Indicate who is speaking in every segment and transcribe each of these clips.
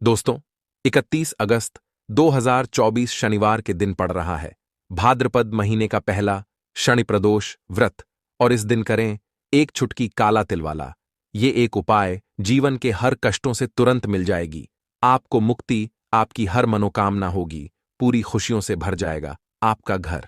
Speaker 1: दोस्तों, 31 अगस्त 2024 शनिवार के दिन पड़ रहा है। भाद्रपद महीने का पहला शनि प्रदोष व्रत। और इस दिन करें एक चुटकी काला तिल वाला। ये एक उपाय जीवन के हर कष्टों से तुरंत मिल जाएगी। आपको मुक्ति, आपकी हर मनोकामना होगी, पूरी खुशियों से भर जाएगा आपका घर।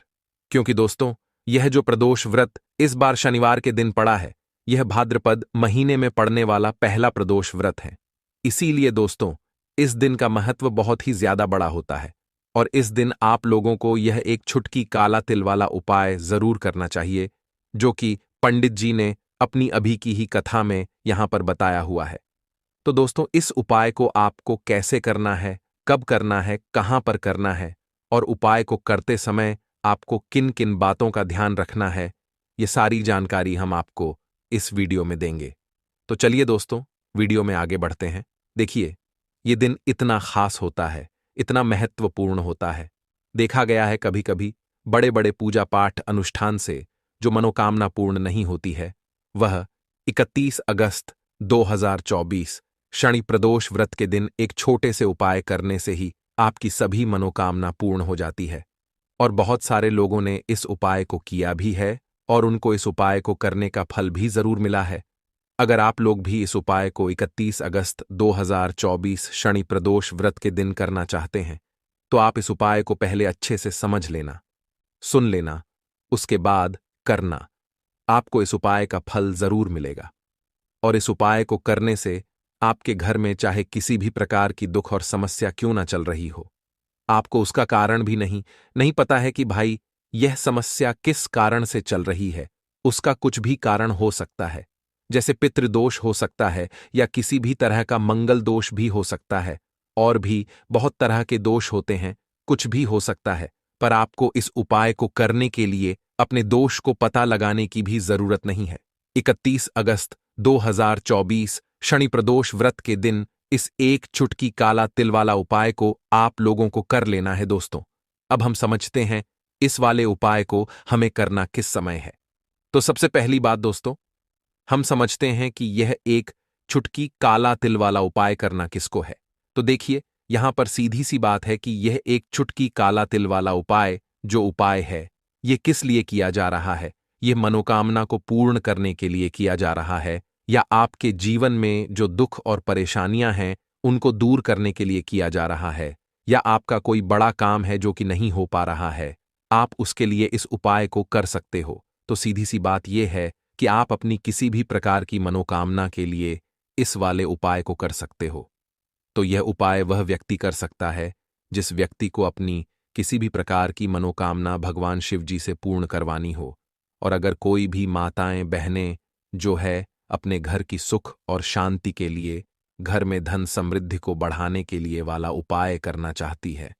Speaker 1: क्योंकि दोस्तों, यह जो प्रदोष व्रत इस बार शनिवार के दिन पड़ा है, यह भाद्रपद महीने में पड़ने वाला पहला प्रदोष व्रत है। इसीलिए दोस्तों, इस दिन का महत्व बहुत ही ज्यादा बड़ा होता है। और इस दिन आप लोगों को यह एक चुटकी काला तिल वाला उपाय जरूर करना चाहिए, जो कि पंडित जी ने अपनी अभी की ही कथा में यहां पर बताया हुआ है। तो दोस्तों, इस उपाय को आपको कैसे करना है, कब करना है, कहां पर करना है, और उपाय को करते समय आपको किन किन बातों का ध्यान रखना है, ये सारी जानकारी हम आपको इस वीडियो में देंगे। तो चलिए दोस्तों, वीडियो में आगे बढ़ते हैं। देखिए, ये दिन इतना खास होता है, इतना महत्वपूर्ण होता है। देखा गया है कभी कभी बड़े बड़े पूजा पाठ अनुष्ठान से जो मनोकामना पूर्ण नहीं होती है, वह 31 अगस्त 2024 शनि प्रदोष व्रत के दिन एक छोटे से उपाय करने से ही आपकी सभी मनोकामना पूर्ण हो जाती है। और बहुत सारे लोगों ने इस उपाय को किया भी है और उनको इस उपाय को करने का फल भी जरूर मिला है। अगर आप लोग भी इस उपाय को 31 अगस्त 2024 शनि प्रदोष व्रत के दिन करना चाहते हैं, तो आप इस उपाय को पहले अच्छे से समझ लेना, सुन लेना, उसके बाद करना। आपको इस उपाय का फल जरूर मिलेगा। और इस उपाय को करने से आपके घर में चाहे किसी भी प्रकार की दुख और समस्या क्यों ना चल रही हो, आपको उसका कारण भी नहीं पता है कि भाई यह समस्या किस कारण से चल रही है, उसका कुछ भी कारण हो सकता है। जैसे पितृदोष हो सकता है, या किसी भी तरह का मंगल दोष भी हो सकता है, और भी बहुत तरह के दोष होते हैं, कुछ भी हो सकता है। पर आपको इस उपाय को करने के लिए अपने दोष को पता लगाने की भी जरूरत नहीं है। 31 अगस्त 2024 शनि प्रदोष व्रत के दिन इस एक चुटकी काला तिल वाला उपाय को आप लोगों को कर लेना है दोस्तों। अब हम समझते हैं इस वाले उपाय को हमें करना किस समय है। तो सबसे पहली बात दोस्तों, हम समझते हैं कि यह एक चुटकी काला तिल वाला उपाय करना किसको है। तो देखिए, यहां पर सीधी सी बात है कि यह एक चुटकी काला तिल वाला उपाय जो उपाय है, यह किस लिए किया जा रहा है। यह मनोकामना को पूर्ण करने के लिए किया जा रहा है, या आपके जीवन में जो दुख और परेशानियां हैं उनको दूर करने के लिए किया जा रहा है, या आपका कोई बड़ा काम है जो कि नहीं हो पा रहा है, आप उसके लिए इस उपाय को कर सकते हो। तो सीधी सी बात यह है कि आप अपनी किसी भी प्रकार की मनोकामना के लिए इस वाले उपाय को कर सकते हो। तो यह उपाय वह व्यक्ति कर सकता है जिस व्यक्ति को अपनी किसी भी प्रकार की मनोकामना भगवान शिव जी से पूर्ण करवानी हो। और अगर कोई भी माताएं बहनें जो है अपने घर की सुख और शांति के लिए, घर में धन समृद्धि को बढ़ाने के लिए वाला उपाय करना चाहती है,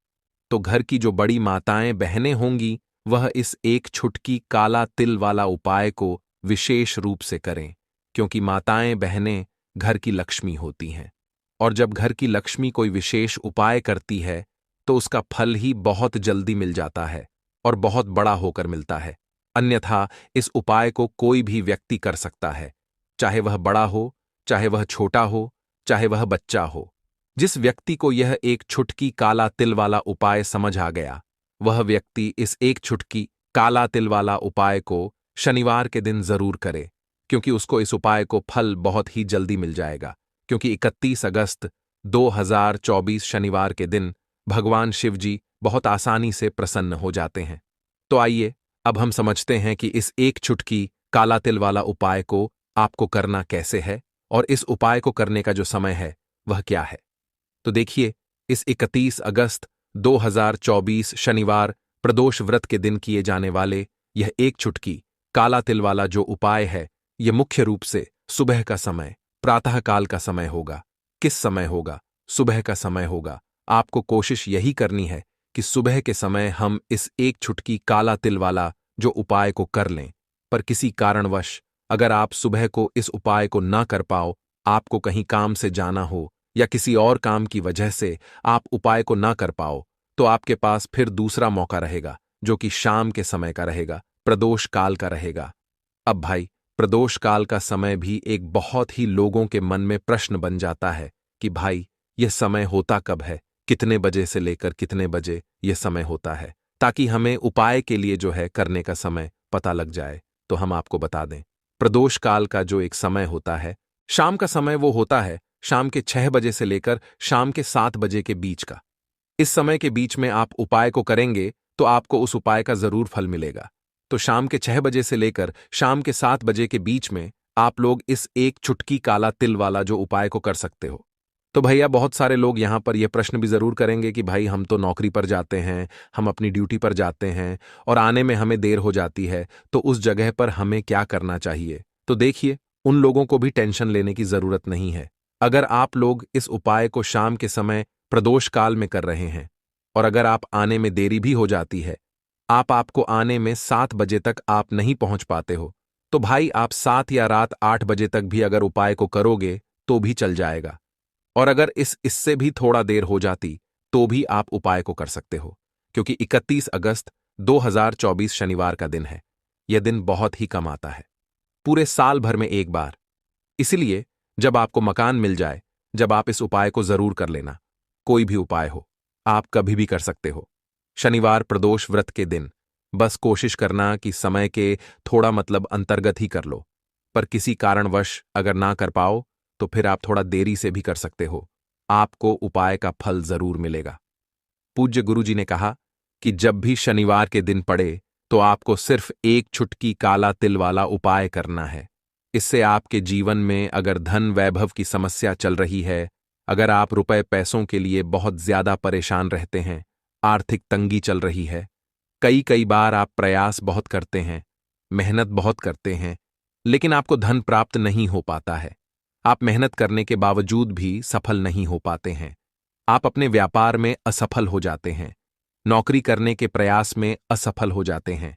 Speaker 1: तो घर की जो बड़ी माताएं बहनें होंगी, वह इस एक छुटकी काला तिल वाला उपाय को विशेष रूप से करें। क्योंकि माताएं बहनें घर की लक्ष्मी होती हैं, और जब घर की लक्ष्मी कोई विशेष उपाय करती है तो उसका फल ही बहुत जल्दी मिल जाता है और बहुत बड़ा होकर मिलता है। अन्यथा इस उपाय को कोई भी व्यक्ति कर सकता है, चाहे वह बड़ा हो, चाहे वह छोटा हो, चाहे वह बच्चा हो। जिस व्यक्ति को यह एक छुटकी काला तिल वाला उपाय समझ आ गया, वह व्यक्ति इस एक छुटकी काला तिल वाला उपाय को शनिवार के दिन जरूर करे, क्योंकि उसको इस उपाय को फल बहुत ही जल्दी मिल जाएगा। क्योंकि 31 अगस्त 2024 शनिवार के दिन भगवान शिव जी बहुत आसानी से प्रसन्न हो जाते हैं। तो आइए अब हम समझते हैं कि इस एक चुटकी काला तिल वाला उपाय को आपको करना कैसे है, और इस उपाय को करने का जो समय है वह क्या है। तो देखिए, इस 31 अगस्त 2024 शनिवार प्रदोष व्रत के दिन किए जाने वाले यह एक चुटकी काला तिल वाला जो उपाय है, यह मुख्य रूप से सुबह का समय, प्रातःकाल का समय होगा। किस समय होगा? सुबह का समय होगा। आपको कोशिश यही करनी है कि सुबह के समय हम इस एक चुटकी काला तिल वाला जो उपाय को कर लें। पर किसी कारणवश अगर आप सुबह को इस उपाय को ना कर पाओ, आपको कहीं काम से जाना हो, या किसी और काम की वजह से आप उपाय को ना कर पाओ, तो आपके पास फिर दूसरा मौका रहेगा, जो कि शाम के समय का रहेगा, प्रदोष काल का रहेगा। अब भाई, प्रदोष काल का समय भी एक बहुत ही लोगों के मन में प्रश्न बन जाता है कि भाई यह समय होता कब है, कितने बजे से लेकर कितने बजे यह समय होता है, ताकि हमें उपाय के लिए जो है करने का समय पता लग जाए। तो हम आपको बता दें, प्रदोष काल का जो एक समय होता है, शाम का समय वो होता है शाम के 6 बजे से लेकर शाम के 7 बजे के बीच का। इस समय के बीच में आप उपाय को करेंगे तो आपको उस उपाय का जरूर फल मिलेगा। तो शाम के 6 बजे से लेकर शाम के 7 बजे के बीच में आप लोग इस एक चुटकी काला तिल वाला जो उपाय को कर सकते हो। तो भैया बहुत सारे लोग यहां पर यह प्रश्न भी जरूर करेंगे कि भाई हम तो नौकरी पर जाते हैं, हम अपनी ड्यूटी पर जाते हैं और आने में हमें देर हो जाती है, तो उस जगह पर हमें क्या करना चाहिए। तो देखिए, उन लोगों को भी टेंशन लेने की जरूरत नहीं है। अगर आप लोग इस उपाय को शाम के समय प्रदोष काल में कर रहे हैं और अगर आप आने में देरी भी हो जाती है, आपको आने में 7 बजे तक आप नहीं पहुंच पाते हो, तो भाई आप 7 या रात 8 बजे तक भी अगर उपाय को करोगे तो भी चल जाएगा। और अगर इससे भी थोड़ा देर हो जाती तो भी आप उपाय को कर सकते हो, क्योंकि 31 अगस्त 2024 शनिवार का दिन है। यह दिन बहुत ही कम आता है, पूरे साल भर में एक बार। इसलिए जब आपको मकान मिल जाए, जब आप इस उपाय को जरूर कर लेना। कोई भी उपाय हो, आप कभी भी कर सकते हो। शनिवार प्रदोष व्रत के दिन बस कोशिश करना कि समय के थोड़ा मतलब अंतर्गत ही कर लो, पर किसी कारणवश अगर ना कर पाओ तो फिर आप थोड़ा देरी से भी कर सकते हो। आपको उपाय का फल जरूर मिलेगा। पूज्य गुरुजी ने कहा कि जब भी शनिवार के दिन पड़े तो आपको सिर्फ एक चुटकी काला तिल वाला उपाय करना है। इससे आपके जीवन में अगर धन वैभव की समस्या चल रही है, अगर आप रुपए पैसों के लिए बहुत ज्यादा परेशान रहते हैं, आर्थिक तंगी चल रही है, कई बार आप प्रयास बहुत करते हैं, मेहनत बहुत करते हैं, लेकिन आपको धन प्राप्त नहीं हो पाता है, आप मेहनत करने के बावजूद भी सफल नहीं हो पाते हैं, आप अपने व्यापार में असफल हो जाते हैं, नौकरी करने के प्रयास में असफल हो जाते हैं,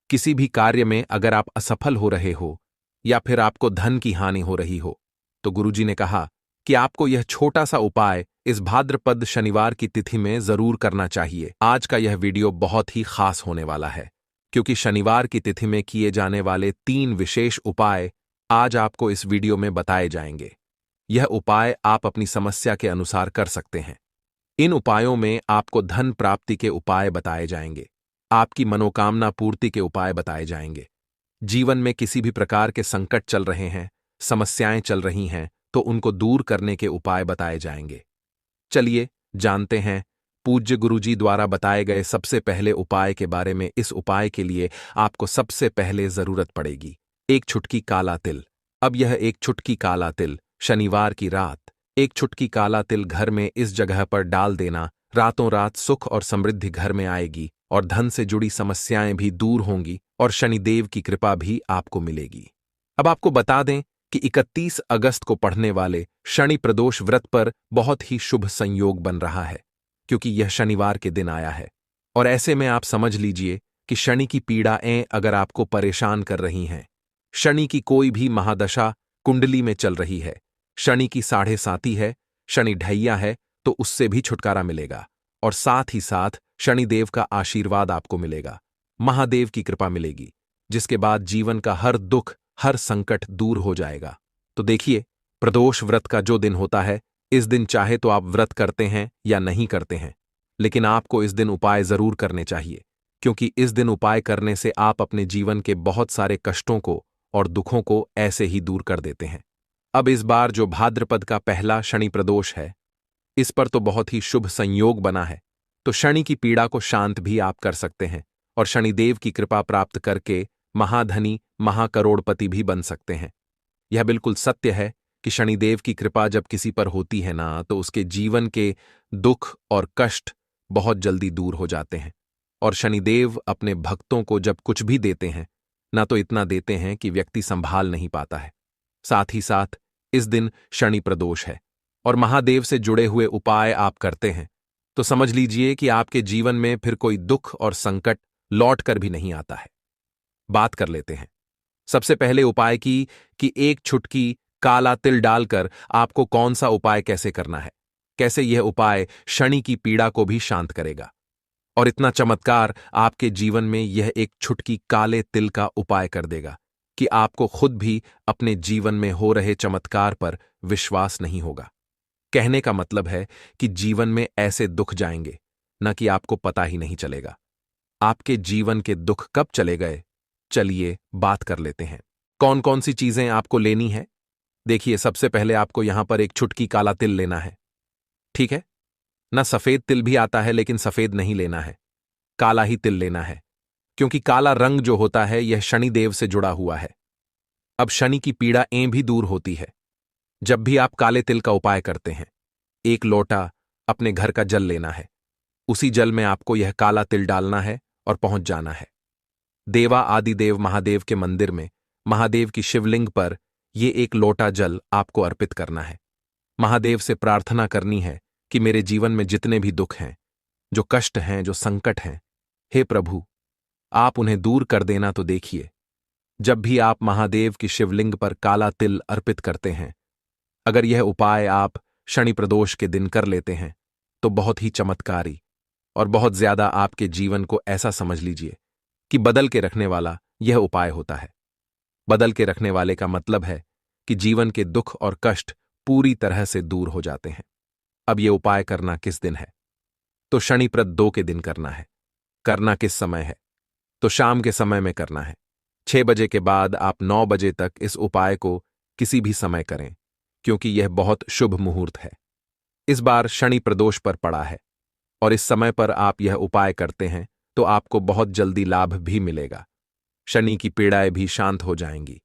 Speaker 1: किसी भी कार्य में अगर आप असफल हो रहे हो या फिर आपको धन की हानि हो रही हो, तो गुरुजी ने कहा कि आपको यह छोटा सा उपाय इस भाद्रपद शनिवार की तिथि में जरूर करना चाहिए। आज का यह वीडियो बहुत ही खास होने वाला है, क्योंकि शनिवार की तिथि में किए जाने वाले 3 विशेष उपाय आज आपको इस वीडियो में बताए जाएंगे। यह उपाय आप अपनी समस्या के अनुसार कर सकते हैं। इन उपायों में आपको धन प्राप्ति के उपाय बताए जाएंगे, आपकी मनोकामना पूर्ति के उपाय बताए जाएंगे। जीवन में किसी भी प्रकार के संकट चल रहे हैं, समस्याएं चल रही हैं, तो उनको दूर करने के उपाय बताए जाएंगे। चलिए जानते हैं पूज्य गुरुजी द्वारा बताए गए सबसे पहले उपाय के बारे में। इस उपाय के लिए आपको सबसे पहले जरूरत पड़ेगी एक चुटकी काला तिल। अब यह एक चुटकी काला तिल शनिवार की रात, एक चुटकी काला तिल घर में इस जगह पर डाल देना। रातों रात सुख और समृद्धि घर में आएगी और धन से जुड़ी समस्याएं भी दूर होंगी और शनिदेव की कृपा भी आपको मिलेगी। अब आपको बता दें कि 31 अगस्त को पढ़ने वाले शनि प्रदोष व्रत पर बहुत ही शुभ संयोग बन रहा है, क्योंकि यह शनिवार के दिन आया है। और ऐसे में आप समझ लीजिए कि शनि की पीड़ाएं अगर आपको परेशान कर रही हैं, शनि की कोई भी महादशा कुंडली में चल रही है, शनि की 7.5 है, शनि ढैया है, तो उससे भी छुटकारा मिलेगा। और साथ ही साथ शनिदेव का आशीर्वाद आपको मिलेगा, महादेव की कृपा मिलेगी, जिसके बाद जीवन का हर दुख हर संकट दूर हो जाएगा। तो देखिए, प्रदोष व्रत का जो दिन होता है, इस दिन चाहे तो आप व्रत करते हैं या नहीं करते हैं, लेकिन आपको इस दिन उपाय जरूर करने चाहिए, क्योंकि इस दिन उपाय करने से आप अपने जीवन के बहुत सारे कष्टों को और दुखों को ऐसे ही दूर कर देते हैं। अब इस बार जो भाद्रपद का पहला शनि प्रदोष है, इस पर तो बहुत ही शुभ संयोग बना है, तो शनि की पीड़ा को शांत भी आप कर सकते हैं और शनिदेव की कृपा प्राप्त करके महाधनी महाकरोड़पति भी बन सकते हैं। यह बिल्कुल सत्य है कि शनिदेव की कृपा जब किसी पर होती है ना, तो उसके जीवन के दुख और कष्ट बहुत जल्दी दूर हो जाते हैं। और शनिदेव अपने भक्तों को जब कुछ भी देते हैं ना, तो इतना देते हैं कि व्यक्ति संभाल नहीं पाता है। साथ ही साथ इस दिन शनि प्रदोष है और महादेव से जुड़े हुए उपाय आप करते हैं, तो समझ लीजिए कि आपके जीवन में फिर कोई दुख और संकट लौट कर भी नहीं आता है। बात कर लेते हैं सबसे पहले उपाय की कि एक चुटकी काला तिल डालकर आपको कौन सा उपाय कैसे करना है, कैसे यह उपाय शनि की पीड़ा को भी शांत करेगा। और इतना चमत्कार आपके जीवन में यह एक चुटकी काले तिल का उपाय कर देगा कि आपको खुद भी अपने जीवन में हो रहे चमत्कार पर विश्वास नहीं होगा। कहने का मतलब है कि जीवन में ऐसे दुख जाएंगे न कि आपको पता ही नहीं चलेगा। आपके जीवन के दुख कब चले गए, चलिए बात कर लेते हैं। कौन कौन सी चीजें आपको लेनी है? देखिए, सबसे पहले आपको यहां पर एक चुटकी काला तिल लेना है। ठीक है ना? सफेद तिल भी आता है, लेकिन सफेद नहीं लेना है, काला ही तिल लेना है, क्योंकि काला रंग जो होता है यह शनिदेव से जुड़ा हुआ है। अब शनि की पीड़ा भी दूर होती है जब भी आप काले तिल का उपाय करते हैं। एक लोटा अपने घर का जल लेना है, उसी जल में आपको यह काला तिल डालना है और पहुंच जाना है देवा आदिदेव महादेव के मंदिर में। महादेव की शिवलिंग पर यह एक लोटा जल आपको अर्पित करना है। महादेव से प्रार्थना करनी है कि मेरे जीवन में जितने भी दुख हैं, जो कष्ट हैं, जो संकट हैं, हे प्रभु, आप उन्हें दूर कर देना। तो देखिए, जब भी आप महादेव की शिवलिंग पर काला तिल अर्पित करते हैं, अगर यह उपाय आप शनि प्रदोष के दिन कर लेते हैं, तो बहुत ही चमत्कारी और बहुत ज्यादा आपके जीवन को ऐसा समझ लीजिए कि बदल के रखने वाला यह उपाय होता है। बदल के रखने वाले का मतलब है कि जीवन के दुख और कष्ट पूरी तरह से दूर हो जाते हैं। अब यह उपाय करना किस दिन है? तो शनिप्रद 2 के दिन करना है। करना किस समय है? तो शाम के समय में करना है। 6 बजे के बाद आप 9 बजे तक इस उपाय को किसी भी समय करें, क्योंकि यह बहुत शुभ मुहूर्त है। इस बार शनि प्रदोष पर पड़ा है और इस समय पर आप यह उपाय करते हैं तो आपको बहुत जल्दी लाभ भी मिलेगा। शनि की पीड़ाएं भी शांत हो जाएंगी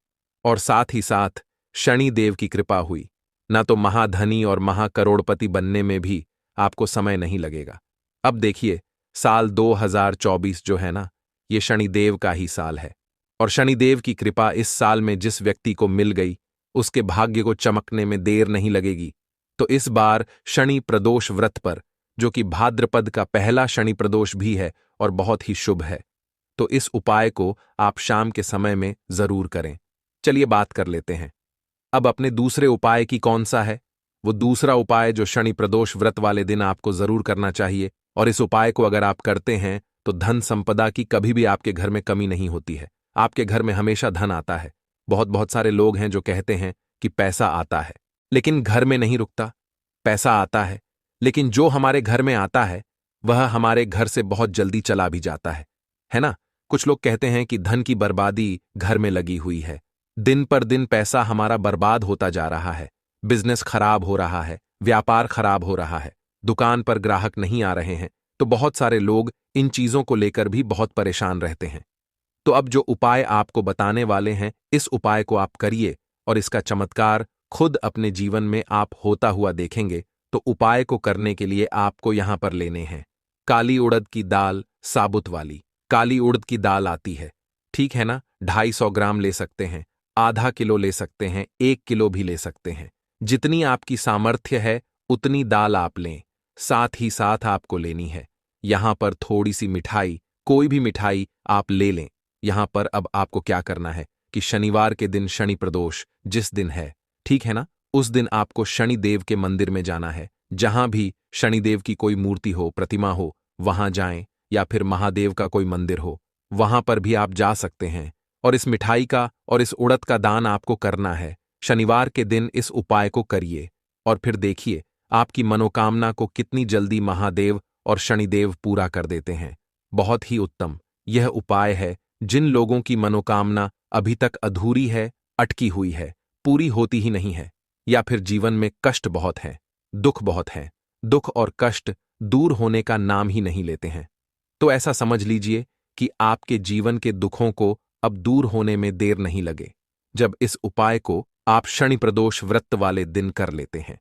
Speaker 1: और साथ ही साथ शनि देव की कृपा हुई ना तो महाधनी और महाकरोड़पति बनने में भी आपको समय नहीं लगेगा। अब देखिए, साल 2024 जो है ना, ये शनिदेव का ही साल है और शनिदेव की कृपा इस साल में जिस व्यक्ति को मिल गई, उसके भाग्य को चमकने में देर नहीं लगेगी। तो इस बार शनि प्रदोष व्रत पर, जो कि भाद्रपद का पहला शनि प्रदोष भी है और बहुत ही शुभ है, तो इस उपाय को आप शाम के समय में जरूर करें। चलिए बात कर लेते हैं अब अपने दूसरे उपाय की। कौन सा है वो दूसरा उपाय जो शनि प्रदोष व्रत वाले दिन आपको जरूर करना चाहिए? और इस उपाय को अगर आप करते हैं तो धन संपदा की कभी भी आपके घर में कमी नहीं होती है। आपके घर में हमेशा धन आता है। बहुत सारे लोग हैं जो कहते हैं कि पैसा आता है लेकिन घर में नहीं रुकता। पैसा आता है, लेकिन जो हमारे घर में आता है वह हमारे घर से बहुत जल्दी चला भी जाता है ना? कुछ लोग कहते हैं कि धन की बर्बादी घर में लगी हुई है। दिन पर दिन पैसा हमारा बर्बाद होता जा रहा है, बिजनेस खराब हो रहा है, व्यापार खराब हो रहा है, दुकान पर ग्राहक नहीं आ रहे हैं। तो बहुत सारे लोग इन चीजों को लेकर भी बहुत परेशान रहते हैं। तो अब जो उपाय आपको बताने वाले हैं, इस उपाय को आप करिए और इसका चमत्कार खुद अपने जीवन में आप होता हुआ देखेंगे। तो उपाय को करने के लिए आपको यहां पर लेने हैं काली उड़द की दाल, साबुत वाली काली उड़द की दाल आती है, ठीक है ना? 250 ग्राम ले सकते हैं, आधा किलो ले सकते हैं, 1 किलो भी ले सकते हैं। जितनी आपकी सामर्थ्य है उतनी दाल आप लें। साथ ही साथ आपको लेनी है यहां पर थोड़ी सी मिठाई, कोई भी मिठाई आप ले लें। यहां पर अब आपको क्या करना है कि शनिवार के दिन शनि प्रदोष जिस दिन है, ठीक है ना, उस दिन आपको शनिदेव के मंदिर में जाना है। जहां भी शनिदेव की कोई मूर्ति हो, प्रतिमा हो, वहां जाएं, या फिर महादेव का कोई मंदिर हो, वहां पर भी आप जा सकते हैं। और इस मिठाई का और इस उड़द का दान आपको करना है। शनिवार के दिन इस उपाय को करिए और फिर देखिए आपकी मनोकामना को कितनी जल्दी महादेव और शनिदेव पूरा कर देते हैं। बहुत ही उत्तम यह उपाय है। जिन लोगों की मनोकामना अभी तक अधूरी है, अटकी हुई है, पूरी होती ही नहीं है, या फिर जीवन में कष्ट बहुत है, दुख बहुत है, दुख और कष्ट दूर होने का नाम ही नहीं लेते हैं, तो ऐसा समझ लीजिए कि आपके जीवन के दुखों को अब दूर होने में देर नहीं लगे जब इस उपाय को आप शनि प्रदोष व्रत वाले दिन कर लेते हैं।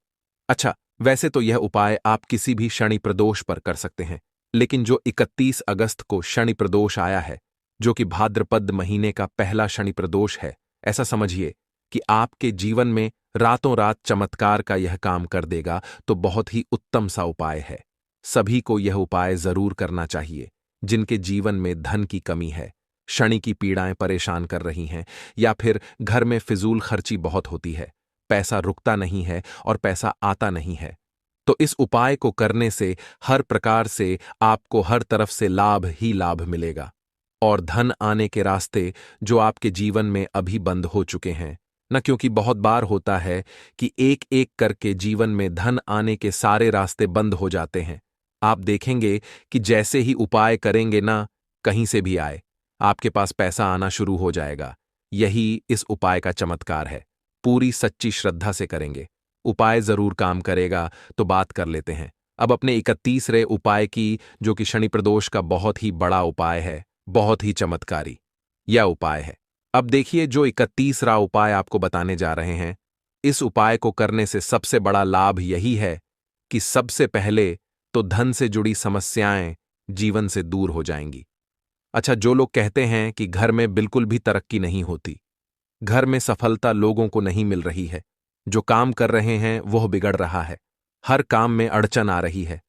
Speaker 1: अच्छा, वैसे तो यह उपाय आप किसी भी शनि प्रदोष पर कर सकते हैं, लेकिन जो 31 अगस्त को शनि प्रदोष आया है, जो कि भाद्रपद महीने का पहला शनि प्रदोष है, ऐसा समझिए कि आपके जीवन में रातों रात चमत्कार का यह काम कर देगा। तो बहुत ही उत्तम सा उपाय है। सभी को यह उपाय जरूर करना चाहिए जिनके जीवन में धन की कमी है, शनि की पीड़ाएं परेशान कर रही हैं, या फिर घर में फिजूल खर्ची बहुत होती है, पैसा रुकता नहीं है और पैसा आता नहीं है। तो इस उपाय को करने से हर प्रकार से आपको हर तरफ से लाभ ही लाभ मिलेगा और धन आने के रास्ते जो आपके जीवन में अभी बंद हो चुके हैं, न क्योंकि बहुत बार होता है कि एक एक करके जीवन में धन आने के सारे रास्ते बंद हो जाते हैं। आप देखेंगे कि जैसे ही उपाय करेंगे ना, कहीं से भी आए, आपके पास पैसा आना शुरू हो जाएगा। यही इस उपाय का चमत्कार है। पूरी सच्ची श्रद्धा से करेंगे, उपाय जरूर काम करेगा। तो बात कर लेते हैं अब अपने 31वें उपाय की, जो कि शनि प्रदोष का बहुत ही बड़ा उपाय है, बहुत ही चमत्कारी यह उपाय है। अब देखिए, जो 31वां उपाय आपको बताने जा रहे हैं, इस उपाय को करने से सबसे बड़ा लाभ यही है कि सबसे पहले तो धन से जुड़ी समस्याएं जीवन से दूर हो जाएंगी। अच्छा, जो लोग कहते हैं कि घर में बिल्कुल भी तरक्की नहीं होती, घर में सफलता लोगों को नहीं मिल रही है, जो काम कर रहे हैं वह बिगड़ रहा है, हर काम में अड़चन आ रही है,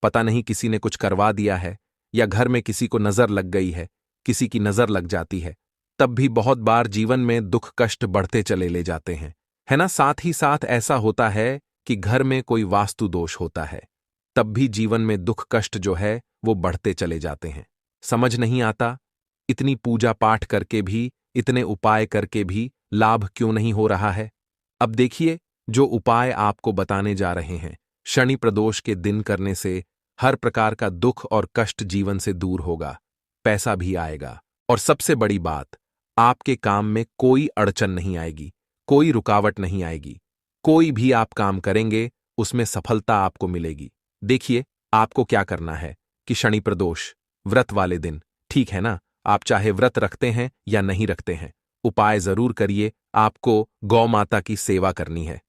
Speaker 1: पता नहीं किसी ने कुछ करवा दिया है या घर में किसी को नजर लग गई है, किसी की नजर लग जाती है, तब भी बहुत बार जीवन में दुख कष्ट बढ़ते चले ले जाते हैं, है ना। साथ ही साथ ऐसा होता है कि घर में कोई वास्तु दोष होता है, तब भी जीवन में दुख कष्ट जो है वो बढ़ते चले जाते हैं। समझ नहीं आता, इतनी पूजा पाठ करके भी, इतने उपाय करके भी लाभ क्यों नहीं हो रहा है। अब देखिए, जो उपाय आपको बताने जा रहे हैं, शनि प्रदोष के दिन करने से हर प्रकार का दुख और कष्ट जीवन से दूर होगा, पैसा भी आएगा, और सबसे बड़ी बात, आपके काम में कोई अड़चन नहीं आएगी, कोई रुकावट नहीं आएगी। कोई भी आप काम करेंगे उसमें सफलता आपको मिलेगी। देखिए, आपको क्या करना है कि शनि प्रदोष व्रत वाले दिन, ठीक है ना, आप चाहे व्रत रखते हैं या नहीं रखते हैं, उपाय जरूर करिए। आपको गौ माता की सेवा करनी है।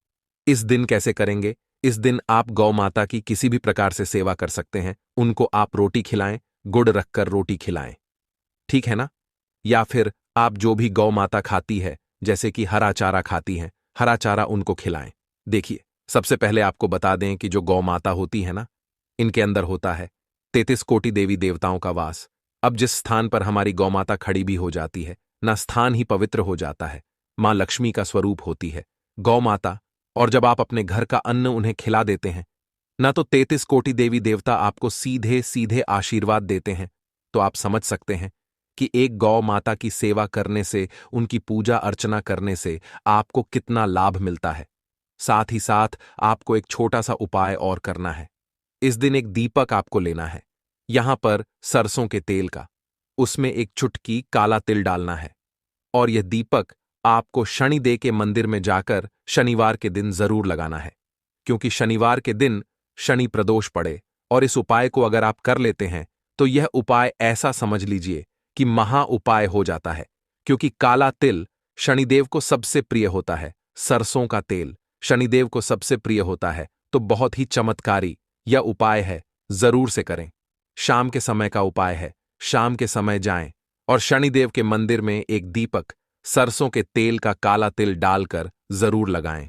Speaker 1: इस दिन कैसे करेंगे? इस दिन आप गौ माता की किसी भी प्रकार से सेवा कर सकते हैं। उनको आप रोटी खिलाएं, गुड़ रखकर रोटी खिलाएं, ठीक है ना। या फिर आप जो भी गौ माता खाती है, जैसे कि हरा चारा खाती हैं, हरा चारा उनको खिलाएं। देखिए, सबसे पहले आपको बता दें कि जो गौ माता होती है ना, इनके अंदर होता है 33 कोटि देवी देवताओं का वास। अब जिस स्थान पर हमारी गौ माता खड़ी भी हो जाती है ना, स्थान ही पवित्र हो जाता है। मां लक्ष्मी का स्वरूप होती है गौ माता, और जब आप अपने घर का अन्न उन्हें खिला देते हैं ना, तो 33 कोटि देवी देवता आपको सीधे सीधे आशीर्वाद देते हैं। तो आप समझ सकते हैं कि एक गौ माता की सेवा करने से, उनकी पूजा अर्चना करने से आपको कितना लाभ मिलता है। साथ ही साथ आपको एक छोटा सा उपाय और करना है। इस दिन एक दीपक आपको लेना है, यहां पर सरसों के तेल का, उसमें एक चुटकी काला तिल डालना है, और यह दीपक आपको शनिदेव के मंदिर में जाकर शनिवार के दिन जरूर लगाना है, क्योंकि शनिवार के दिन शनि प्रदोष पड़े। और इस उपाय को अगर आप कर लेते हैं तो यह उपाय ऐसा समझ लीजिए कि महा उपाय हो जाता है, क्योंकि काला तिल शनिदेव को सबसे प्रिय होता है, सरसों का तेल शनिदेव को सबसे प्रिय होता है। तो बहुत ही चमत्कारी यह उपाय है, जरूर से करें। शाम के समय का उपाय है, शाम के समय जाएं और शनिदेव के मंदिर में एक दीपक सरसों के तेल का काला तिल डालकर जरूर लगाएं।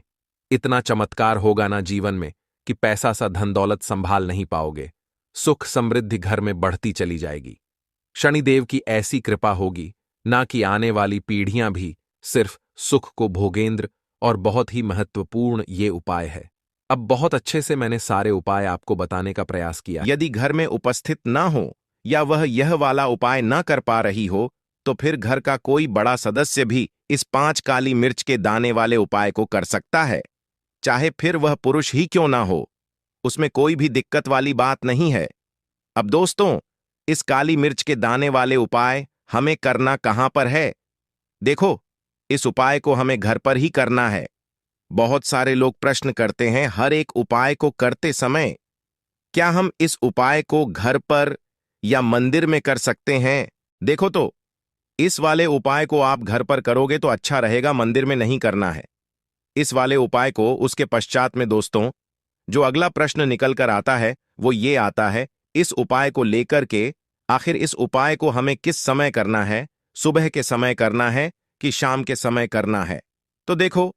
Speaker 1: इतना चमत्कार होगा ना जीवन में कि पैसा सा धन दौलत संभाल नहीं पाओगे, सुख समृद्धि घर में बढ़ती चली जाएगी। शनिदेव की ऐसी कृपा होगी ना कि आने वाली पीढ़ियां भी सिर्फ सुख को भोगेंद्र। और बहुत ही महत्वपूर्ण ये उपाय है। अब बहुत अच्छे से मैंने सारे उपाय आपको बताने का प्रयास किया।
Speaker 2: यदि घर में उपस्थित ना हो या वह यह वाला उपाय ना कर पा रही हो, तो फिर घर का कोई बड़ा सदस्य भी इस 5 काली मिर्च के दाने वाले उपाय को कर सकता है, चाहे फिर वह पुरुष ही क्यों ना हो। उसमें कोई भी दिक्कत वाली बात नहीं है। अब दोस्तों, इस काली मिर्च के दाने वाले उपाय हमें करना कहां पर है? देखो, इस उपाय को हमें घर पर ही करना है। बहुत सारे लोग प्रश्न करते हैं हर एक उपाय को करते समय, क्या हम इस उपाय को घर पर या मंदिर में कर सकते हैं? देखो तो, इस वाले उपाय को आप घर पर करोगे तो अच्छा रहेगा, मंदिर में नहीं करना है। इस वाले उपाय को उसके पश्चात में दोस्तों, जो अगला प्रश्न निकल कर आता है वो ये आता है, इस उपाय को लेकर के आखिर इस उपाय को हमें किस समय करना है? सुबह के समय करना है कि शाम के समय करना है? तो देखो,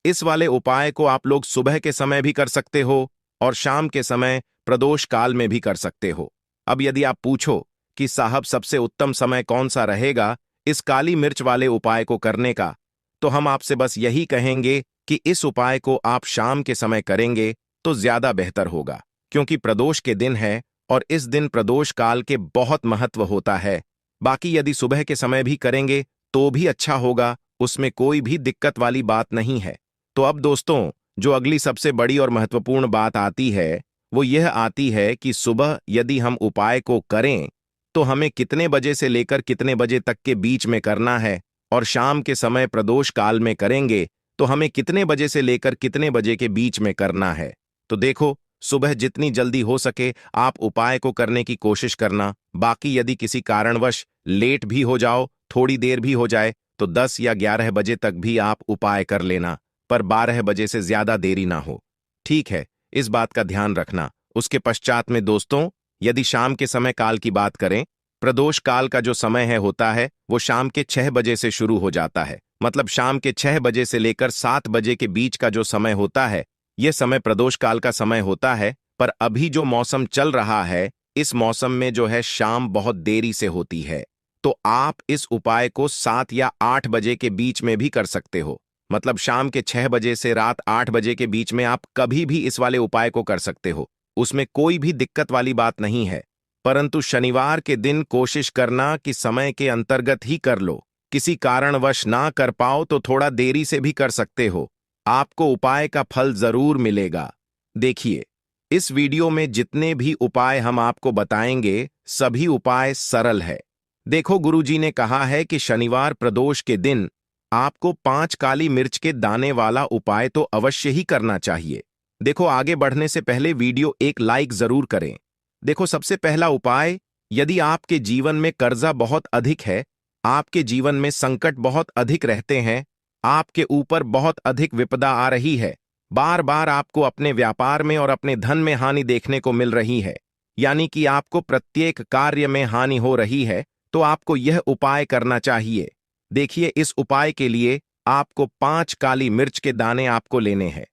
Speaker 2: इस वाले उपाय को आप लोग सुबह के समय भी कर सकते हो और शाम के समय प्रदोष काल में भी कर सकते हो। अब यदि आप पूछो कि साहब सबसे उत्तम समय कौन सा रहेगा इस काली मिर्च वाले उपाय को करने का, तो हम आपसे बस यही कहेंगे कि इस उपाय को आप शाम के समय करेंगे तो ज्यादा बेहतर होगा, क्योंकि प्रदोष के दिन है और इस दिन प्रदोष काल के बहुत महत्व होता है। बाकी यदि सुबह के समय भी करेंगे तो भी अच्छा होगा, उसमें कोई भी दिक्कत वाली बात नहीं है। तो अब दोस्तों, जो अगली सबसे बड़ी और महत्वपूर्ण बात आती है वो यह आती है कि सुबह यदि हम उपाय को करें तो हमें कितने बजे से लेकर कितने बजे तक के बीच में करना है, और शाम के समय प्रदोष काल में करेंगे तो हमें कितने बजे से लेकर कितने बजे के बीच में करना है। तो देखो, सुबह जितनी जल्दी हो सके आप उपाय को करने की कोशिश करना। बाकी यदि किसी कारणवश लेट भी हो जाओ, थोड़ी देर भी हो जाए, तो 10 या 11 बजे तक भी आप उपाय कर लेना, पर 12 बजे से ज्यादा देरी ना हो। ठीक है, इस बात का ध्यान रखना। उसके पश्चात में दोस्तों, यदि शाम के समय काल की बात करें, प्रदोष काल का जो समय है होता है वो शाम के 6 बजे से शुरू हो जाता है। मतलब शाम के 6 बजे से लेकर 7 बजे के बीच का जो समय होता है, यह समय प्रदोष काल का समय होता है। पर अभी जो मौसम चल रहा है, इस मौसम में जो है शाम बहुत देरी से होती है। तो आप इस उपाय को 7 या 8 बजे के बीच में भी कर सकते हो। मतलब शाम के 6 बजे से रात 8 बजे के बीच में आप कभी भी इस वाले उपाय को कर सकते हो, उसमें कोई भी दिक्कत वाली बात नहीं है। परंतु शनिवार के दिन कोशिश करना कि समय के अंतर्गत ही कर लो। किसी कारणवश ना कर पाओ तो थोड़ा देरी से भी कर सकते हो, आपको उपाय का फल जरूर मिलेगा। देखिए, इस वीडियो में जितने भी उपाय हम आपको बताएंगे सभी उपाय सरल है। देखो, गुरुजी ने कहा है कि शनिवार प्रदोष के दिन आपको 5 काली मिर्च के दाने वाला उपाय तो अवश्य ही करना चाहिए। देखो, आगे बढ़ने से पहले वीडियो एक लाइक जरूर करें। देखो, सबसे पहला उपाय, यदि आपके जीवन में कर्जा बहुत अधिक है, आपके जीवन में संकट बहुत अधिक रहते हैं, आपके ऊपर बहुत अधिक विपदा आ रही है, बार बार आपको अपने व्यापार में और अपने धन में हानि देखने को मिल रही है, यानी कि आपको प्रत्येक कार्य में हानि हो रही है, तो आपको यह उपाय करना चाहिए। देखिए, इस उपाय के लिए आपको 5 काली मिर्च के दाने आपको लेने हैं।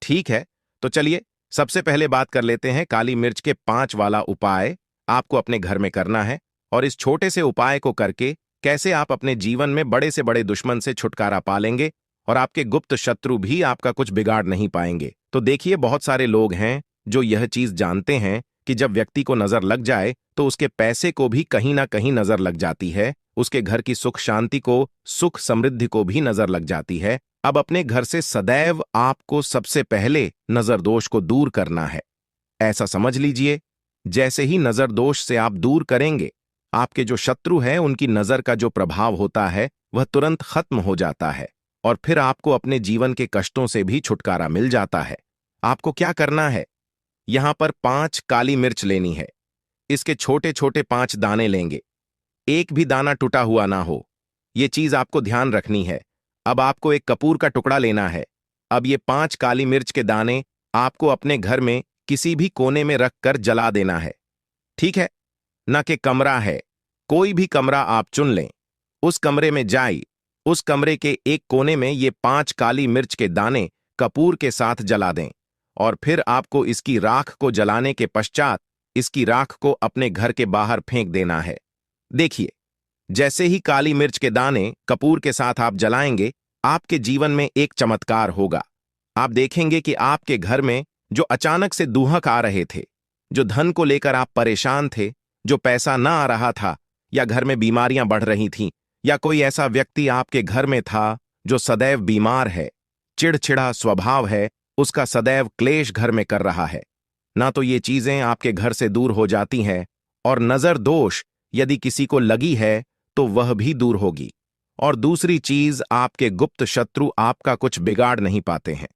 Speaker 2: ठीक है, तो चलिए सबसे पहले बात कर लेते हैं। काली मिर्च के 5 वाला उपाय आपको अपने घर में करना है, और इस छोटे से उपाय को करके कैसे आप अपने जीवन में बड़े से बड़े दुश्मन से छुटकारा पा लेंगे और आपके गुप्त शत्रु भी आपका कुछ बिगाड़ नहीं पाएंगे। तो देखिए, बहुत सारे लोग हैं जो यह चीज जानते हैं कि जब व्यक्ति को नजर लग जाए तो उसके पैसे को भी कहीं ना कहीं नजर लग जाती है, उसके घर की सुख शांति को, सुख समृद्धि को भी नजर लग जाती है। अब अपने घर से सदैव आपको सबसे पहले नजर दोष को दूर करना है। ऐसा समझ लीजिए, जैसे ही नजर दोष से आप दूर करेंगे, आपके जो शत्रु हैं उनकी नजर का जो प्रभाव होता है वह तुरंत खत्म हो जाता है, और फिर आपको अपने जीवन के कष्टों से भी छुटकारा मिल जाता है। आपको क्या करना है, यहां पर 5 काली मिर्च लेनी है। इसके छोटे छोटे 5 दाने लेंगे, एक भी दाना टूटा हुआ ना हो, यह चीज आपको ध्यान रखनी है। अब आपको एक कपूर का टुकड़ा लेना है। अब ये 5 काली मिर्च के दाने आपको अपने घर में किसी भी कोने में रखकर जला देना है। ठीक है, न कि कमरा है, कोई भी कमरा आप चुन लें, उस कमरे में जाइए, उस कमरे के एक कोने में ये 5 काली मिर्च के दाने कपूर के साथ जला दें, और फिर आपको इसकी राख को जलाने के पश्चात इसकी राख को अपने घर के बाहर फेंक देना है। देखिए, जैसे ही काली मिर्च के दाने कपूर के साथ आप जलाएंगे, आपके जीवन में एक चमत्कार होगा। आप देखेंगे कि आपके घर में जो अचानक से दूहक आ रहे थे, जो धन को लेकर आप परेशान थे, जो पैसा ना आ रहा था, या घर में बीमारियां बढ़ रही थीं, या कोई ऐसा व्यक्ति आपके घर में था जो सदैव बीमार है, चिड़चिड़ा स्वभाव है, उसका सदैव क्लेश घर में कर रहा है, ना तो ये चीजें आपके घर से दूर हो जाती हैं, और नजर दोष यदि किसी को लगी है तो वह भी दूर होगी। और दूसरी चीज, आपके गुप्त शत्रु आपका कुछ बिगाड़ नहीं पाते हैं।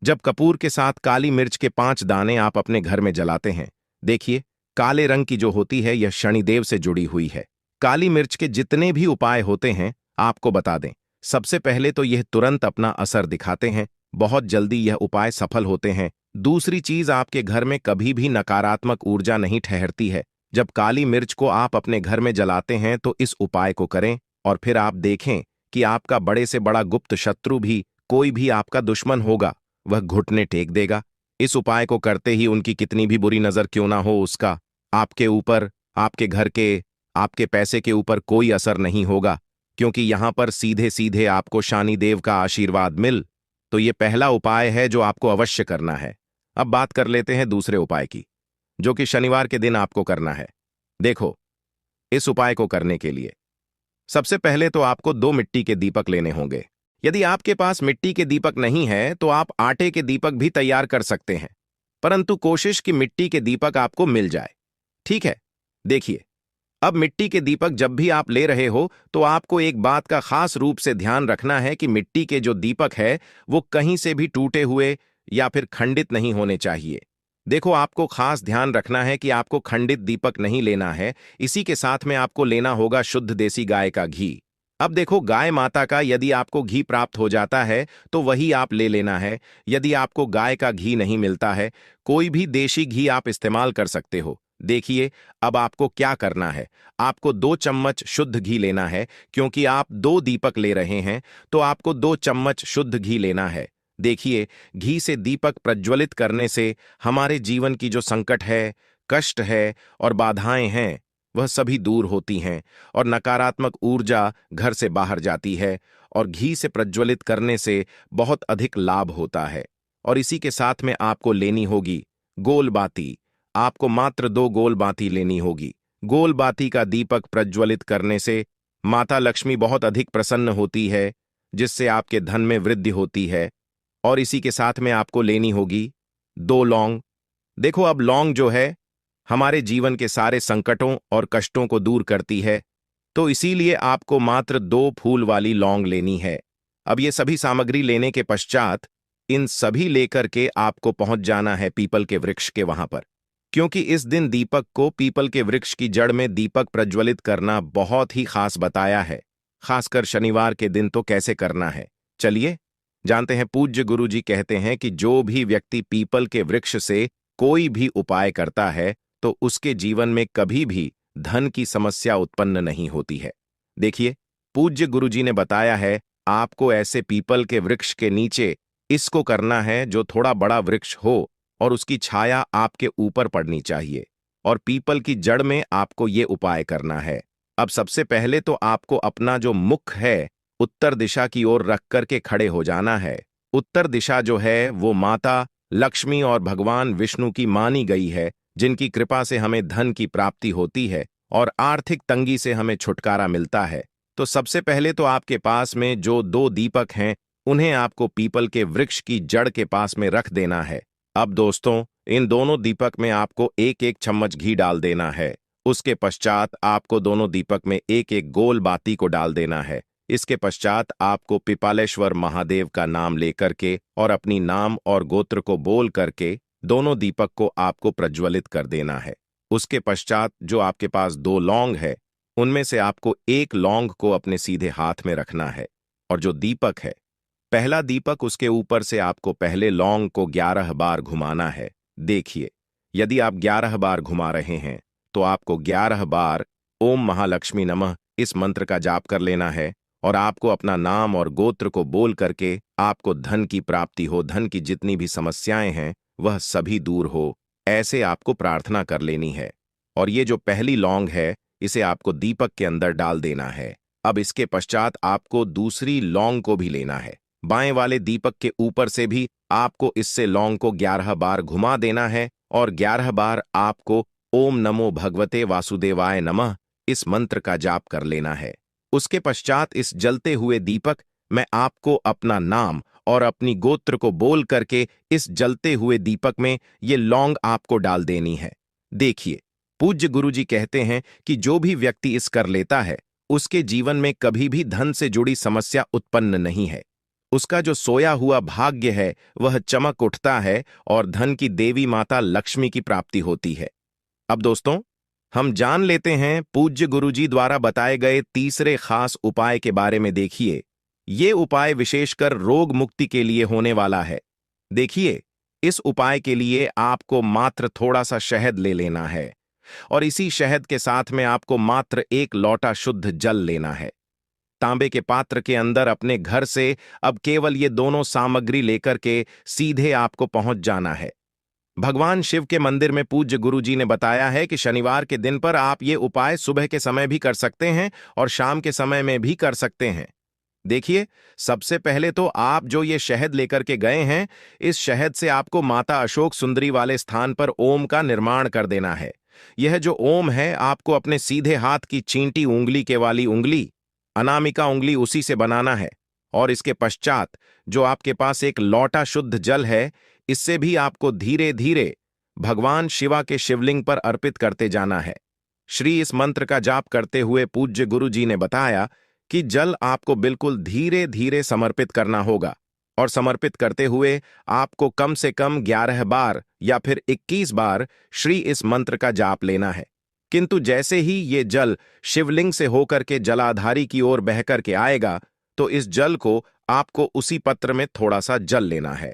Speaker 2: जब कपूर के साथ काली मिर्च के 5 दाने आप अपने घर में जलाते हैं, देखिए, काले रंग की जो होती है यह शनिदेव से जुड़ी हुई है। काली मिर्च के जितने भी उपाय होते हैं आपको बता दें, सबसे पहले तो यह तुरंत अपना असर दिखाते हैं, बहुत जल्दी यह उपाय सफल होते हैं। दूसरी चीज, आपके घर में कभी भी नकारात्मक ऊर्जा नहीं ठहरती है। जब काली मिर्च को आप अपने घर में जलाते हैं तो इस उपाय को करें, और फिर आप देखें कि आपका बड़े से बड़ा गुप्त शत्रु भी, कोई भी आपका दुश्मन होगा, वह घुटने टेक देगा। इस उपाय को करते ही उनकी कितनी भी बुरी नजर क्यों ना हो, उसका आपके ऊपर, आपके घर के, आपके पैसे के ऊपर कोई असर नहीं होगा, क्योंकि यहां पर सीधे सीधे आपको शनिदेव का आशीर्वाद मिल। तो ये पहला उपाय है जो आपको अवश्य करना है। अब बात कर लेते हैं दूसरे उपाय की, जो कि शनिवार के दिन आपको करना है। देखो, इस उपाय को करने के लिए सबसे पहले तो आपको 2 मिट्टी के दीपक लेने होंगे। यदि आपके पास मिट्टी के दीपक नहीं है तो आप आटे के दीपक भी तैयार कर सकते हैं, परंतु कोशिश कि मिट्टी के दीपक आपको मिल जाए। ठीक है, देखिए, अब मिट्टी के दीपक जब भी आप ले रहे हो तो आपको एक बात का खास रूप से ध्यान रखना है कि मिट्टी के जो दीपक है वो कहीं से भी टूटे हुए या फिर खंडित नहीं होने चाहिए। देखो, आपको खास ध्यान रखना है कि आपको खंडित दीपक नहीं लेना है। इसी के साथ में आपको लेना होगा शुद्ध देसी गाय का घी। अब देखो, गाय माता का यदि आपको घी प्राप्त हो जाता है तो वही आप ले लेना है। यदि आपको गाय का घी नहीं मिलता है, कोई भी देशी घी आप इस्तेमाल कर सकते हो। देखिए, अब आपको क्या करना है। आपको 2 चम्मच शुद्ध घी लेना है। क्योंकि आप 2 दीपक ले रहे हैं तो आपको 2 चम्मच शुद्ध घी लेना है। देखिए, घी से दीपक प्रज्वलित करने से हमारे जीवन की जो संकट है, कष्ट है और बाधाएं हैं, वह सभी दूर होती हैं और नकारात्मक ऊर्जा घर से बाहर जाती है। और घी से प्रज्वलित करने से बहुत अधिक लाभ होता है। और इसी के साथ में आपको लेनी होगी गोल बाती। आपको मात्र 2 गोल बाती लेनी होगी। गोल बाती का दीपक प्रज्वलित करने से माता लक्ष्मी बहुत अधिक प्रसन्न होती है, जिससे आपके धन में वृद्धि होती है। और इसी के साथ में आपको लेनी होगी 2 लौंग। देखो, अब लौंग जो है हमारे जीवन के सारे संकटों और कष्टों को दूर करती है, तो इसीलिए आपको मात्र 2 फूल वाली लौंग लेनी है। अब ये सभी सामग्री लेने के पश्चात इन सभी लेकर के आपको पहुंच जाना है पीपल के वृक्ष के वहां पर। क्योंकि इस दिन दीपक को पीपल के वृक्ष की जड़ में दीपक प्रज्वलित करना बहुत ही खास बताया है। खासकर शनिवार के दिन तो कैसे करना है, चलिए जानते हैं। पूज्य गुरुजी कहते हैं कि जो भी व्यक्ति पीपल के वृक्ष से कोई भी उपाय करता है तो उसके जीवन में कभी भी धन की समस्या उत्पन्न नहीं होती है। देखिए, पूज्य गुरुजी ने बताया है आपको ऐसे पीपल के वृक्ष के नीचे इसको करना है जो थोड़ा बड़ा वृक्ष हो और उसकी छाया आपके ऊपर पड़नी चाहिए। और पीपल की जड़ में आपको ये उपाय करना है। अब सबसे पहले तो आपको अपना जो मुख है उत्तर दिशा की ओर रख करके खड़े हो जाना है। उत्तर दिशा जो है वो माता लक्ष्मी और भगवान विष्णु की मानी गई है, जिनकी कृपा से हमें धन की प्राप्ति होती है और आर्थिक तंगी से हमें छुटकारा मिलता है। तो सबसे पहले तो आपके पास में जो 2 दीपक हैं उन्हें आपको पीपल के वृक्ष की जड़ के पास में रख देना है। अब दोस्तों, इन दोनों दीपक में आपको 1-1 चम्मच घी डाल देना है। उसके पश्चात आपको दोनों दीपक में 1-1 गोल बाती को डाल देना है। इसके पश्चात आपको पिपालेश्वर महादेव का नाम लेकर के और अपनी नाम और गोत्र को बोल करके दोनों दीपक को आपको प्रज्वलित कर देना है। उसके पश्चात जो आपके पास 2 लौंग है, उनमें से आपको 1 लौंग को अपने सीधे हाथ में रखना है। और जो दीपक है, पहला दीपक, उसके ऊपर से आपको पहले लौंग को 11 बार घुमाना है। देखिए, यदि आप 11 बार घुमा रहे हैं तो आपको 11 बार ओम महालक्ष्मी नमः इस मंत्र का जाप कर लेना है। और आपको अपना नाम और गोत्र को बोल करके आपको धन की प्राप्ति हो, धन की जितनी भी समस्याएं हैं वह सभी दूर हो, ऐसे आपको प्रार्थना कर लेनी है। और ये जो पहली लौंग है इसे आपको दीपक के अंदर डाल देना है। अब इसके पश्चात आपको दूसरी लौंग को भी लेना है। बाएं वाले दीपक के ऊपर से भी आपको इससे लौंग को 11 बार घुमा देना है और 11 बार आपको ओम नमो भगवते वासुदेवाय नमः इस मंत्र का जाप कर लेना है। उसके पश्चात इस जलते हुए दीपक में आपको अपना नाम और अपनी गोत्र को बोल करके इस जलते हुए दीपक में ये लौंग आपको डाल देनी है। देखिए, पूज्य गुरुजी कहते हैं कि जो भी व्यक्ति इस कर लेता है उसके जीवन में कभी भी धन से जुड़ी समस्या उत्पन्न नहीं है। उसका जो सोया हुआ भाग्य है वह चमक उठता है और धन की देवी माता लक्ष्मी की प्राप्ति होती है। अब दोस्तों, हम जान लेते हैं पूज्य गुरुजी द्वारा बताए गए तीसरे खास उपाय के बारे में। देखिए, ये उपाय विशेषकर रोग मुक्ति के लिए होने वाला है। देखिए, इस उपाय के लिए आपको मात्र थोड़ा सा शहद ले लेना है और इसी शहद के साथ में आपको मात्र 1 लोटा शुद्ध जल लेना है। तांबे के पात्र के अंदर अपने घर से अब केवल ये दोनों सामग्री लेकर के सीधे आपको पहुंच जाना है। भगवान शिव के मंदिर में पूज्य गुरुजी ने बताया है कि शनिवार के दिन पर आप ये उपाय सुबह के समय भी कर सकते हैं और शाम के समय में भी कर सकते हैं। देखिए, सबसे पहले तो आप जो ये शहद लेकर के गए हैं, इस शहद से आपको माता अशोक सुंदरी वाले स्थान पर ओम का निर्माण कर देना है। यह जो ओम है आपको अपने सीधे हाथ की चींटी उंगली के वाली उंगली अनामिका उंगली उसी से बनाना है और इसके पश्चात जो आपके पास एक लौटा शुद्ध जल है, इससे भी आपको धीरे धीरे भगवान शिवा के शिवलिंग पर अर्पित करते जाना है। श्री इस मंत्र का जाप करते हुए पूज्य गुरु जी ने बताया कि जल आपको बिल्कुल धीरे धीरे समर्पित करना होगा और समर्पित करते हुए आपको कम से कम 11 बार या फिर 21 बार श्री इस मंत्र का जाप लेना है। किंतु जैसे ही ये जल शिवलिंग से होकर के जलाधारी की ओर बहकर के आएगा, तो इस जल को आपको उसी पत्र में थोड़ा सा जल लेना है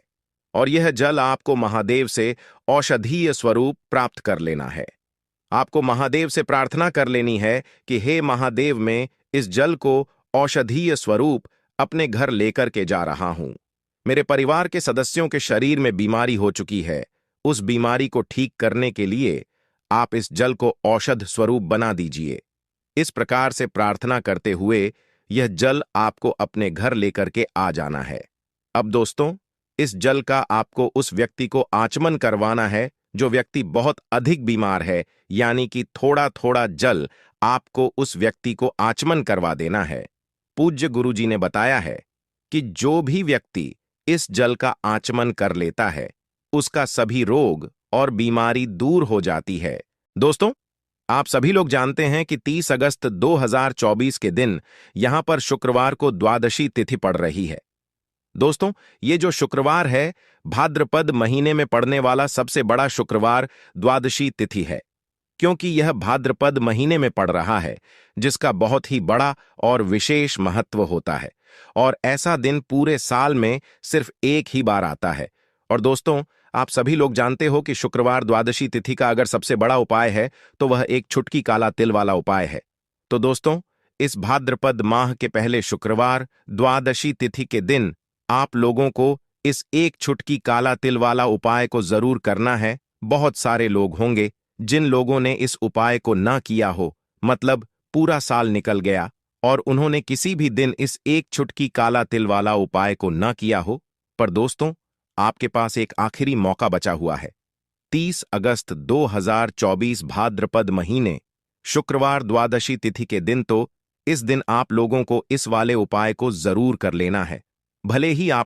Speaker 2: और यह जल आपको महादेव से औषधीय स्वरूप प्राप्त कर लेना है। आपको महादेव से प्रार्थना कर लेनी है कि हे महादेव, मैं इस जल को औषधीय स्वरूप अपने घर लेकर के जा रहा हूं। मेरे परिवार के सदस्यों के शरीर में बीमारी हो चुकी है, उस बीमारी को ठीक करने के लिए आप इस जल को औषध स्वरूप बना दीजिए। इस प्रकार से प्रार्थना करते हुए यह जल आपको अपने घर लेकर के आ जाना है। अब दोस्तों, इस जल का आपको उस व्यक्ति को आचमन करवाना है जो व्यक्ति बहुत अधिक बीमार है, यानी कि थोड़ा थोड़ा जल आपको उस व्यक्ति को आचमन करवा देना है। पूज्य गुरुजी ने बताया है कि जो भी व्यक्ति इस जल का आचमन कर लेता है, उसका सभी रोग और बीमारी दूर हो जाती है। दोस्तों, आप सभी लोग जानते हैं कि 30 अगस्त 2024 के दिन यहां पर शुक्रवार को द्वादशी तिथि पड़ रही है। दोस्तों, ये जो शुक्रवार है, भाद्रपद महीने में पड़ने वाला सबसे बड़ा शुक्रवार द्वादशी तिथि है, क्योंकि यह भाद्रपद महीने में पड़ रहा है, जिसका बहुत ही बड़ा और विशेष महत्व होता है और ऐसा दिन पूरे साल में सिर्फ एक ही बार आता है। और दोस्तों, आप सभी लोग जानते हो कि शुक्रवार द्वादशी तिथि का अगर सबसे बड़ा उपाय है तो वह एक चुटकी काला तिल वाला उपाय है। तो दोस्तों, इस भाद्रपद माह के पहले शुक्रवार द्वादशी तिथि के दिन आप लोगों को इस एक चुटकी काला तिल वाला उपाय को जरूर करना है। बहुत सारे लोग होंगे जिन लोगों ने इस उपाय को ना किया हो, मतलब पूरा साल निकल गया और उन्होंने किसी भी दिन इस एक चुटकी काला तिल वाला उपाय को ना किया हो। पर दोस्तों, आपके पास एक आखिरी मौका बचा हुआ है। 30 अगस्त 2024 भाद्रपद महीने शुक्रवार द्वादशी तिथि के दिन, तो इस दिन आप लोगों को इस वाले उपाय को जरूर कर लेना है। भले ही आप